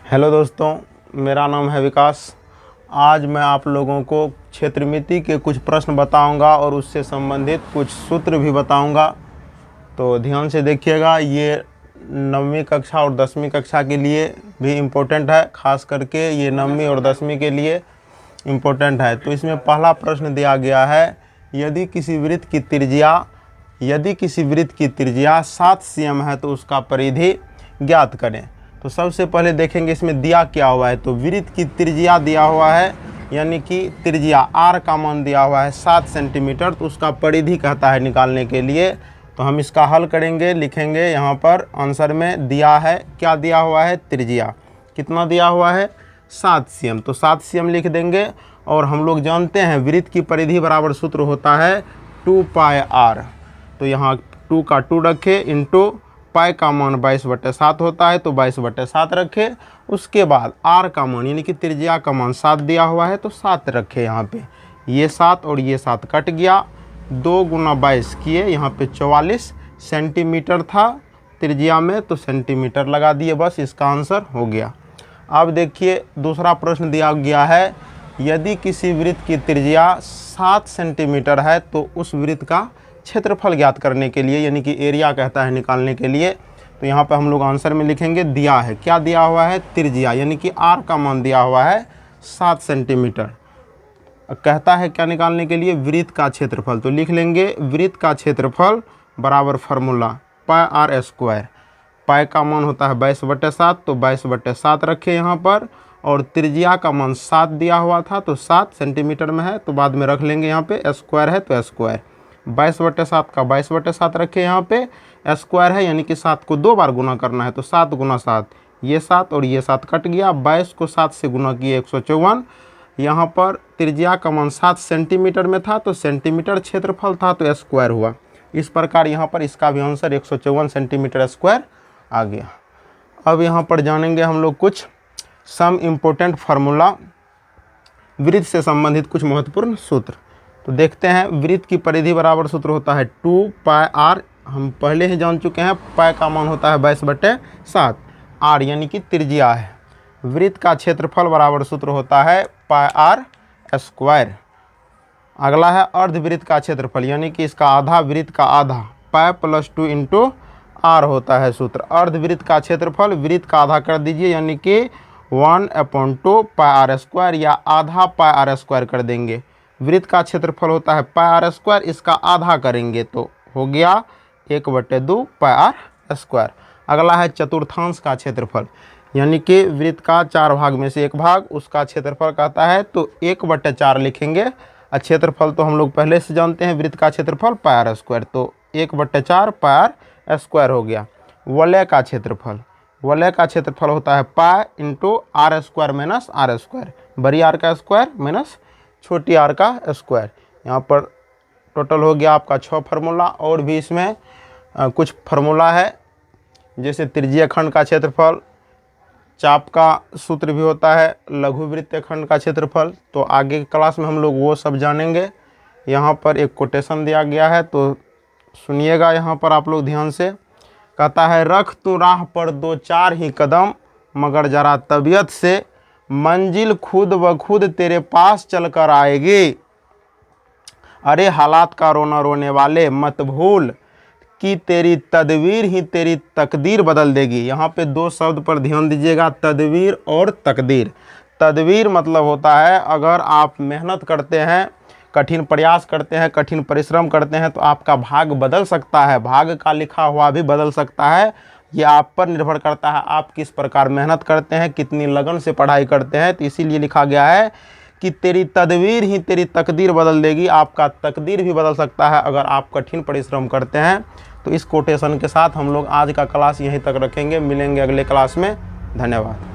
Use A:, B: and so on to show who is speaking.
A: Hello दोस्तों, मेरा नाम है विकास। आज मैं आप लोगों को क्षेत्रमिति के कुछ प्रश्न बताऊंगा और उससे संबंधित कुछ सूत्र भी बताऊंगा। तो ध्यान से देखिएगा, ये 9वीं कक्षा और 10वीं कक्षा के लिए भी इम्पोर्टेंट है। खास करके ये 9वीं और 10वीं के लिए इम्पोर्टेंट है। तो इसमें पहला प्रश्न दिया गया है, यदि किसी वृत्त की त्रिज्या 7 cm है तो उसका परिधि ज्ञात करें। तो सबसे पहले देखेंगे इसमें दिया क्या हुआ है। तो वृत्त की त्रिज्या दिया हुआ है, यानी कि त्रिज्या r का मान दिया हुआ है 7 सेंटीमीटर। तो उसका परिधि कहता है निकालने के लिए। तो हम इसका हल करेंगे, लिखेंगे यहाँ पर आंसर में दिया है, क्या दिया हुआ है, त्रिज्या कितना दिया हुआ है 7 cm। तो 7 cm लिख देंगे। और हम लोग जानते हैं वृत्त की परिधि बराबर सूत्र होता है 2πr। तो यहाँ 2 का 2 रखे इंटू पाई का मान 22/7 होता है, तो 22/7 रखे। उसके बाद r का मान यानी कि त्रिज्या का मान 7 दिया हुआ है, तो 7 रखे। यहाँ पे ये 7 और ये 7 कट गया, 2 गुना 22 किए, यहाँ पे 44 सेंटीमीटर था त्रिज्या में, तो सेंटीमीटर लगा दिए, बस इसका आंसर हो गया। अब देखिए दूसरा प्रश्न दिया गया है, यदि किसी वृत्त की त्रिज्या 7 सेंटीमीटर है तो उस वृत्त का क्षेत्रफल ज्ञात करने के लिए, यानी कि एरिया कहता है निकालने के लिए। तो यहाँ पे हम लोग आंसर में लिखेंगे दिया है, क्या दिया हुआ है, त्रिज्या यानी कि r का मान दिया हुआ है 7 सेंटीमीटर। कहता है क्या निकालने के लिए, वृत्त का क्षेत्रफल। तो लिख लेंगे वृत्त का क्षेत्रफल बराबर फार्मूला πr²। पाई का मान होता है 22/7, तो 22/7 रखे यहाँ पर। और त्रिज्या का मान 7 दिया हुआ था, तो 7 सेंटीमीटर में है, तो बाद में रख लेंगे यहाँ पे स्क्वायर है, तो स्क्वायर 22/7 का 22/7 रखे यहाँ पे, स्क्वायर है यानी कि 7 को 2 बार गुना करना है, तो 7 गुना 7, ये 7 और ये 7 कट गया, 22 को 7 से गुना किए 154। यहाँ पर त्रिज्या का मान 7 सेंटीमीटर में था, तो सेंटीमीटर क्षेत्रफल था, तो स्क्वायर हुआ। इस प्रकार यहाँ पर इसका भी आंसर 154 सेंटीमीटर स्क्वायर आ गया। अब यहाँ पर जानेंगे हम लोग कुछ सम इम्पोर्टेंट फार्मूला, वृत्त से संबंधित कुछ महत्वपूर्ण सूत्र। तो देखते हैं, वृत्त की परिधि बराबर सूत्र होता है 2πr, हम पहले ही जान चुके हैं। पाई का मान होता है 22/7, r यानी कि त्रिज्या है। वृत्त का क्षेत्रफल बराबर सूत्र होता है πr²। अगला है अर्धवृत्त का क्षेत्रफल, यानी कि इसका आधा वृत्त का आधा, पाई + 2 × r होता है सूत्र। अर्धवृत्त का क्षेत्रफल वृत्त का आधा कर दीजिए, यानी कि 1/2 πr², या आधा πr² कर देंगे। वृत्त का क्षेत्रफल होता है πr², इसका आधा करेंगे तो हो गया 1/2 πr²। अगला है चतुर्थांश का क्षेत्रफल, यानी कि वृत्त का 4 भाग में से एक भाग, उसका क्षेत्रफल कहता है, तो 1/4 लिखेंगे। और क्षेत्रफल तो हम लोग पहले से जानते हैं, वृत्त का क्षेत्रफल πr², तो 1/4 πr² हो गया। वलय का क्षेत्रफल होता है पाई × r² - r², बड़ी r का स्क्वायर माइनस छोटी r का स्क्वायर। यहाँ पर टोटल हो गया आपका 6 फार्मूला। और भी इसमें कुछ फार्मूला है, जैसे त्रिज्यीय खंड का क्षेत्रफल, चाप का सूत्र भी होता है, लघु वृत्तीय खंड का क्षेत्रफल। तो आगे की क्लास में हम लोग वो सब जानेंगे। यहाँ पर एक कोटेशन दिया गया है, तो सुनिएगा यहाँ पर आप लोग ध्यान से। कहता है, रख तू राह पर 2-4 ही कदम, मगर जरा तबीयत से, मंजिल खुद ब खुद तेरे पास चल कर आएगी। अरे हालात का रोना रोने वाले, मत भूल कि तेरी तदबीर ही तेरी तकदीर बदल देगी। यहाँ पे 2 शब्द पर ध्यान दीजिएगा, तदबीर और तकदीर। तदबीर मतलब होता है, अगर आप मेहनत करते हैं, कठिन प्रयास करते हैं, कठिन परिश्रम करते हैं, तो आपका भाग बदल सकता है, भाग का लिखा हुआ भी बदल सकता है। ये आप पर निर्भर करता है, आप किस प्रकार मेहनत करते हैं, कितनी लगन से पढ़ाई करते हैं। तो इसीलिए लिखा गया है कि तेरी तदबीर ही तेरी तकदीर बदल देगी। आपका तकदीर भी बदल सकता है अगर आप कठिन परिश्रम करते हैं। तो इस कोटेशन के साथ हम लोग आज का क्लास यहीं तक रखेंगे। मिलेंगे अगले क्लास में। धन्यवाद।